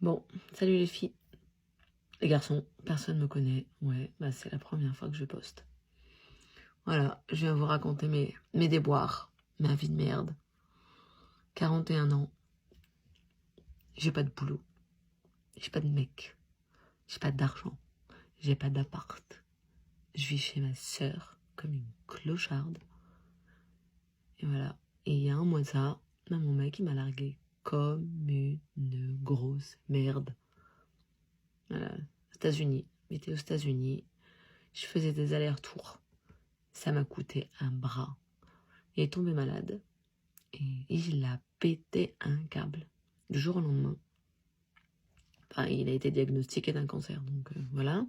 Bon, salut les filles. Les garçons, personne me connaît. Ouais, bah c'est la première fois que je poste. Voilà, je viens vous raconter mes déboires, ma vie de merde. 41 ans. J'ai pas de boulot. J'ai pas de mec. J'ai pas d'argent. J'ai pas d'appart. Je vis chez ma sœur comme une clocharde. Et voilà. Et il y a un mois de ça, mon mec il m'a largué comme une grosse merde. Voilà. États-Unis. J'étais aux États-Unis. Je faisais des allers-retours. Ça m'a coûté un bras. Il est tombé malade et il a pété un câble. Du jour au lendemain. Enfin, il a été diagnostiqué d'un cancer, donc voilà.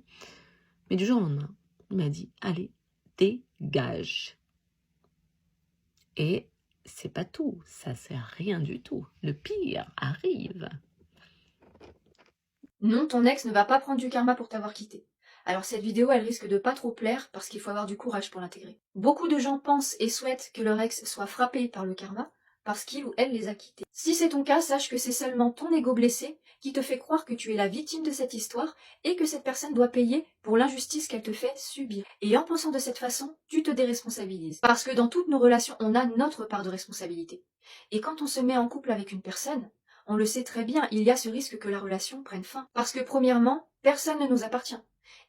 Mais du jour au lendemain, il m'a dit, allez, dégage. Et c'est pas tout, ça sert rien du tout. Le pire arrive. Non, ton ex ne va pas prendre du karma pour t'avoir quitté. Alors cette vidéo, elle risque de pas trop plaire parce qu'il faut avoir du courage pour l'intégrer. Beaucoup de gens pensent et souhaitent que leur ex soit frappé par le karma parce qu'il ou elle les a quittés. Si c'est ton cas, sache que c'est seulement ton ego blessé qui te fait croire que tu es la victime de cette histoire et que cette personne doit payer pour l'injustice qu'elle te fait subir. Et en pensant de cette façon, tu te déresponsabilises. Parce que dans toutes nos relations, on a notre part de responsabilité. Et quand on se met en couple avec une personne, on le sait très bien, il y a ce risque que la relation prenne fin. Parce que premièrement, personne ne nous appartient.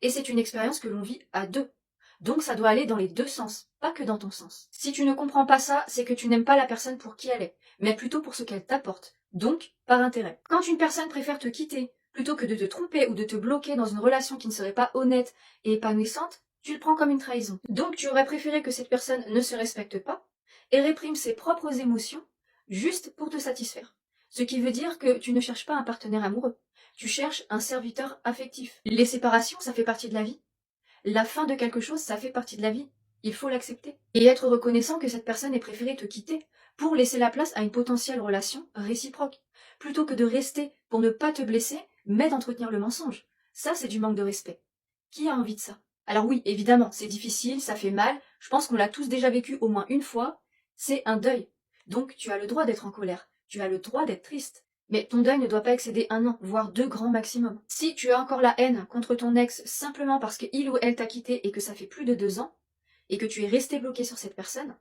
Et c'est une expérience que l'on vit à deux. Donc ça doit aller dans les deux sens, pas que dans ton sens. Si tu ne comprends pas ça, c'est que tu n'aimes pas la personne pour qui elle est, mais plutôt pour ce qu'elle t'apporte. Donc, par intérêt. Quand une personne préfère te quitter, plutôt que de te tromper ou de te bloquer dans une relation qui ne serait pas honnête et épanouissante, tu le prends comme une trahison. Donc tu aurais préféré que cette personne ne se respecte pas et réprime ses propres émotions juste pour te satisfaire. Ce qui veut dire que tu ne cherches pas un partenaire amoureux. Tu cherches un serviteur affectif. Les séparations, ça fait partie de la vie. La fin de quelque chose, ça fait partie de la vie. Il faut l'accepter. Et être reconnaissant que cette personne ait préféré te quitter pour laisser la place à une potentielle relation réciproque. Plutôt que de rester pour ne pas te blesser, mais d'entretenir le mensonge. Ça, c'est du manque de respect. Qui a envie de ça? Alors oui, évidemment, c'est difficile, ça fait mal. Je pense qu'on l'a tous déjà vécu au moins une fois. C'est un deuil. Donc tu as le droit d'être en colère. Tu as le droit d'être triste. Mais ton deuil ne doit pas excéder 1 an, voire 2 grands maximum. Si tu as encore la haine contre ton ex simplement parce qu'il ou elle t'a quitté et que ça fait plus de 2 ans, et que tu es resté bloqué sur cette personne,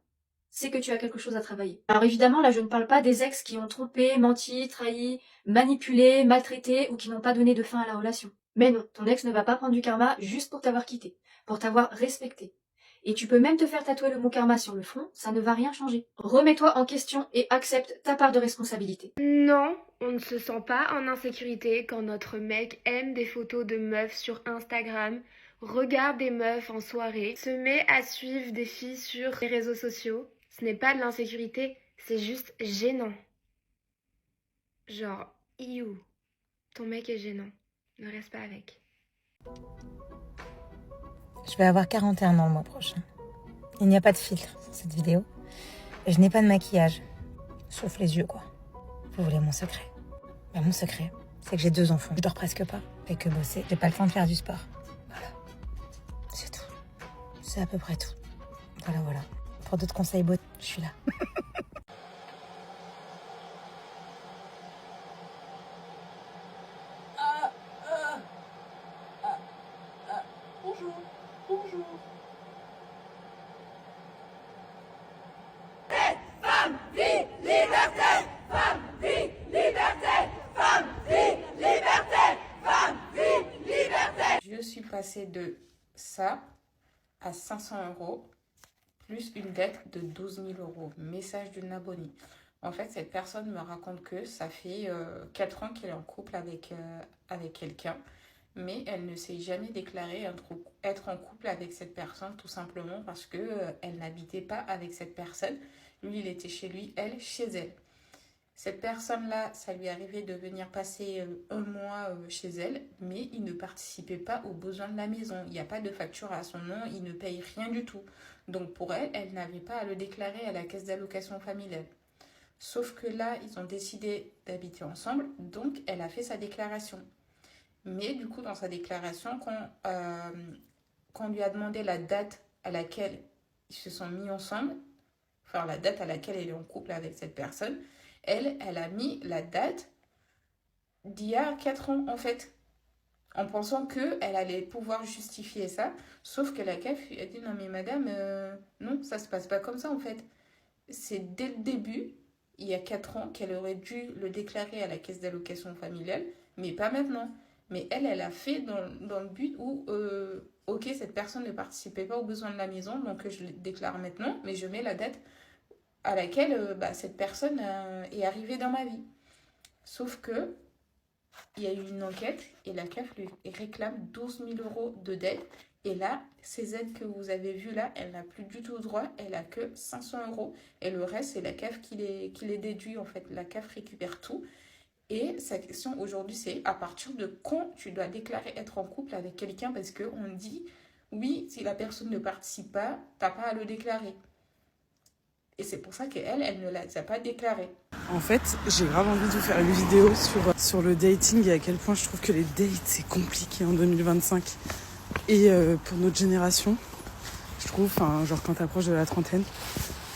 c'est que tu as quelque chose à travailler. Alors évidemment, là je ne parle pas des ex qui ont trompé, menti, trahi, manipulé, maltraité ou qui n'ont pas donné de fin à la relation. Mais non, ton ex ne va pas prendre du karma juste pour t'avoir quitté, pour t'avoir respecté. Et tu peux même te faire tatouer le mot karma sur le front, ça ne va rien changer. Remets-toi en question et accepte ta part de responsabilité. Non, on ne se sent pas en insécurité quand notre mec aime des photos de meufs sur Instagram, regarde des meufs en soirée, se met à suivre des filles sur les réseaux sociaux. Ce n'est pas de l'insécurité, c'est juste gênant. Genre, iou, ton mec est gênant, ne reste pas avec. Je vais avoir 41 ans le mois prochain. Il n'y a pas de filtre sur cette vidéo. Et je n'ai pas de maquillage. Sauf les yeux, quoi. Vous voulez mon secret? Mon secret, c'est que j'ai 2 enfants. Je dors presque pas. Et que bosser, j'ai pas le temps de faire du sport. Voilà. C'est tout. C'est à peu près tout. Voilà. Pour d'autres conseils beaux, je suis là. Bonjour. Je suis passée de ça à 500 € plus une dette de 12 000 €. Message d'une abonnée. En fait, cette personne me raconte que ça fait 4 ans qu'elle est en couple avec quelqu'un, mais elle ne s'est jamais déclarée être en couple avec cette personne, tout simplement parce que elle n'habitait pas avec cette personne. Lui, il était chez lui, elle, chez elle. Cette personne-là, ça lui arrivait de venir passer 1 mois chez elle, mais il ne participait pas aux besoins de la maison. Il n'y a pas de facture à son nom, il ne paye rien du tout. Donc pour elle, elle n'avait pas à le déclarer à la caisse d'allocation familiale. Sauf que là, ils ont décidé d'habiter ensemble, donc elle a fait sa déclaration. Mais du coup, dans sa déclaration, quand on lui a demandé la date à laquelle ils se sont mis ensemble, enfin la date à laquelle elle est en couple avec cette personne, elle a mis la date d'il y a 4 ans, en fait. En pensant qu'elle allait pouvoir justifier ça. Sauf que la CAF a dit, non mais madame, non, ça se passe pas comme ça, en fait. C'est dès le début, il y a 4 ans, qu'elle aurait dû le déclarer à la caisse d'allocation familiale, mais pas maintenant. Mais elle a fait dans le but où, ok, cette personne ne participait pas aux besoins de la maison, donc je le déclare maintenant, mais je mets la date à laquelle cette personne est arrivée dans ma vie. Sauf que il y a eu une enquête et la CAF lui réclame 12 000 € de dette. Et là, ces aides que vous avez vues là, elle n'a plus du tout droit, elle a que 500 €. Et le reste, c'est la CAF qui les déduit en fait. La CAF récupère tout. Et sa question aujourd'hui, c'est à partir de quand tu dois déclarer être en couple avec quelqu'un, parce qu'on dit, oui, si la personne ne participe pas, t'as pas à le déclarer. Et c'est pour ça qu'elle ne l'a pas déclaré. En fait, j'ai grave envie de vous faire une vidéo sur le dating et à quel point je trouve que les dates, c'est compliqué en 2025. Et pour notre génération, je trouve, genre quand t'approches de la trentaine,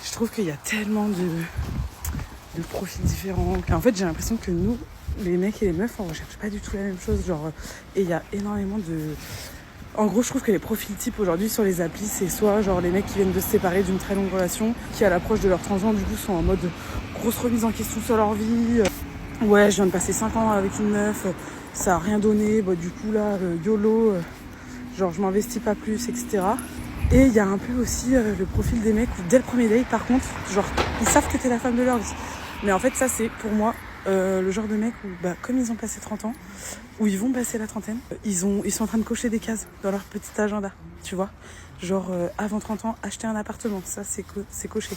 je trouve qu'il y a tellement de profils différents. En fait, j'ai l'impression que nous, les mecs et les meufs, on recherche pas du tout la même chose. Genre, et il y a énormément de... En gros, je trouve que les profils types aujourd'hui sur les applis, c'est soit genre les mecs qui viennent de se séparer d'une très longue relation, qui à l'approche de leur 30 ans, du coup, sont en mode grosse remise en question sur leur vie. Ouais, je viens de passer 5 ans avec une meuf, ça a rien donné, du coup là, YOLO, genre je m'investis pas plus, etc. Et il y a un peu aussi le profil des mecs où dès le premier date, par contre, genre ils savent que t'es la femme de leur vie. Mais en fait, ça c'est pour moi le genre de mec où, comme ils ont passé 30 ans, où ils vont passer la trentaine, ils sont en train de cocher des cases dans leur petit agenda, tu vois. Genre, avant 30 ans, acheter un appartement, ça c'est coché.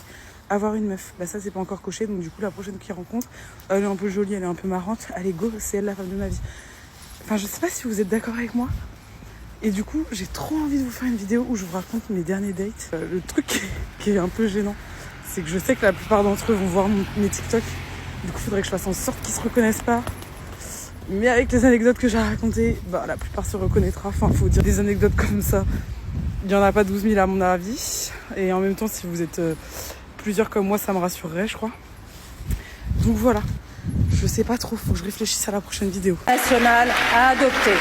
Avoir une meuf, ça c'est pas encore coché, donc du coup la prochaine qu'ils rencontrent, elle est un peu jolie, elle est un peu marrante, allez go, c'est elle la femme de ma vie. Enfin, je sais pas si vous êtes d'accord avec moi. Et du coup, j'ai trop envie de vous faire une vidéo où je vous raconte mes derniers dates. Le truc qui est un peu gênant, c'est que je sais que la plupart d'entre eux vont voir mes TikTok. Du coup, il faudrait que je fasse en sorte qu'ils se reconnaissent pas. Mais avec les anecdotes que j'ai racontées, la plupart se reconnaîtra. Enfin, faut dire des anecdotes comme ça. Il y en a pas 12 000 à mon avis. Et en même temps, si vous êtes plusieurs comme moi, ça me rassurerait, je crois. Donc voilà. Je sais pas trop, faut que je réfléchisse à la prochaine vidéo. National à adopter.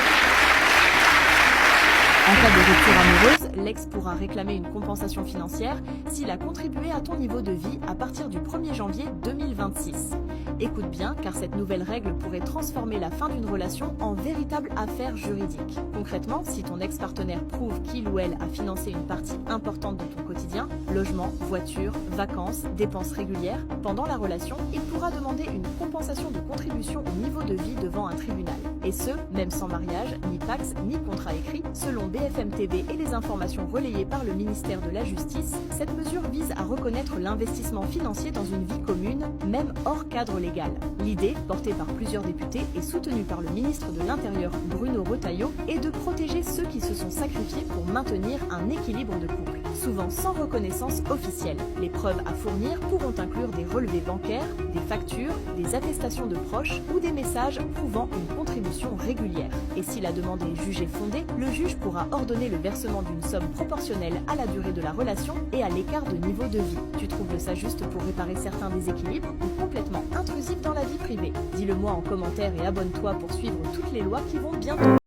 En cas de rupture amoureuse, l'ex pourra réclamer une compensation financière s'il a contribué à ton niveau de vie à partir du 1er janvier 2026. Écoute bien, car cette nouvelle règle pourrait transformer la fin d'une relation en véritable affaire juridique. Concrètement, si ton ex-partenaire prouve qu'il ou elle a financé une partie importante de ton quotidien, logement, voiture, vacances, dépenses régulières, pendant la relation, il pourra demander une compensation de contribution au niveau de vie devant un tribunal. Et ce, même sans mariage, ni pax, ni contrat écrit, selon BFM TV et les informations relayées par le ministère de la Justice. Cette mesure vise à reconnaître l'investissement financier dans une vie commune, même hors cadre légal. L'idée, portée par plusieurs députés et soutenue par le ministre de l'Intérieur Bruno Retailleau, est de protéger ceux qui se sont sacrifiés pour maintenir un équilibre de couple, souvent sans reconnaissance officielle. Les preuves à fournir pourront inclure des relevés bancaires, des factures, des attestations de proches ou des messages prouvant une contribution régulière. Et si la demande est jugée fondée, le juge pourra ordonner le versement d'une somme proportionnelle à la durée de la relation et à l'écart de niveau de vie. Tu trouves ça juste pour réparer certains déséquilibres ou complètement intrusif dans la vie privée? Dis-le moi en commentaire et abonne-toi pour suivre toutes les lois qui vont bientôt